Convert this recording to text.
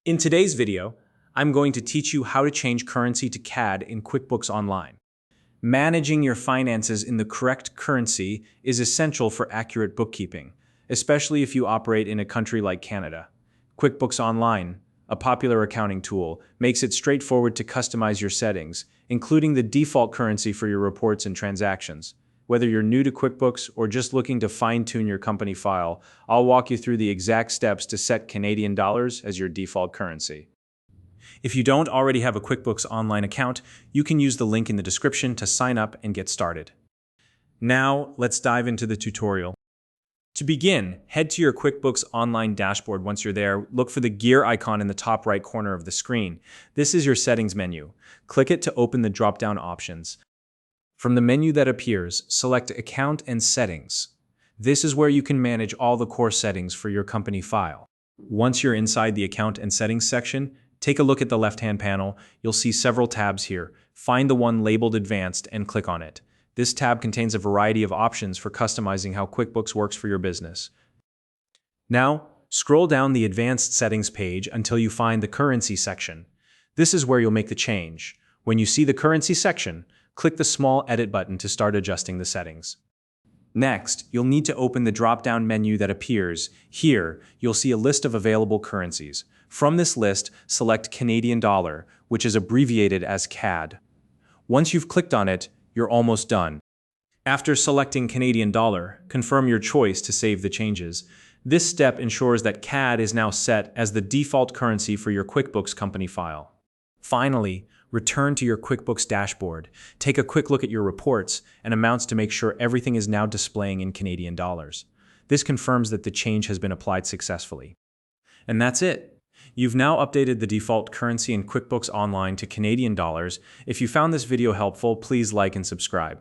In today's video, I'm going to teach you how to change currency to CAD in QuickBooks Online. Managing your finances in the correct currency is essential for accurate bookkeeping, especially if you operate in a country like Canada. QuickBooks Online, a popular accounting tool, makes it straightforward to customize your settings, including the default currency for your reports and transactions. Whether you're new to QuickBooks or just looking to fine-tune your company file, I'll walk you through the exact steps to set Canadian dollars as your default currency. If you don't already have a QuickBooks Online account, you can use the link in the description to sign up and get started. Now, let's dive into the tutorial. To begin, head to your QuickBooks Online dashboard. Once you're there, look for the gear icon in the top right corner of the screen. This is your settings menu. Click it to open the drop-down options. From the menu that appears, select Account and Settings. This is where you can manage all the core settings for your company file. Once you're inside the Account and Settings section, take a look at the left-hand panel. You'll see several tabs here. Find the one labeled Advanced and click on it. This tab contains a variety of options for customizing how QuickBooks works for your business. Now, scroll down the Advanced Settings page until you find the Currency section. This is where you'll make the change. When you see the Currency section, click the small Edit button to start adjusting the settings. Next, you'll need to open the drop-down menu that appears. Here, you'll see a list of available currencies. From this list, select Canadian dollar, which is abbreviated as CAD. Once you've clicked on it, you're almost done. After selecting Canadian dollar, confirm your choice to save the changes. This step ensures that CAD is now set as the default currency for your QuickBooks company file. Finally, return to your QuickBooks dashboard. Take a quick look at your reports and amounts to make sure everything is now displaying in Canadian dollars. This confirms that the change has been applied successfully. And that's it. You've now updated the default currency in QuickBooks Online to Canadian dollars. If you found this video helpful, please like and subscribe.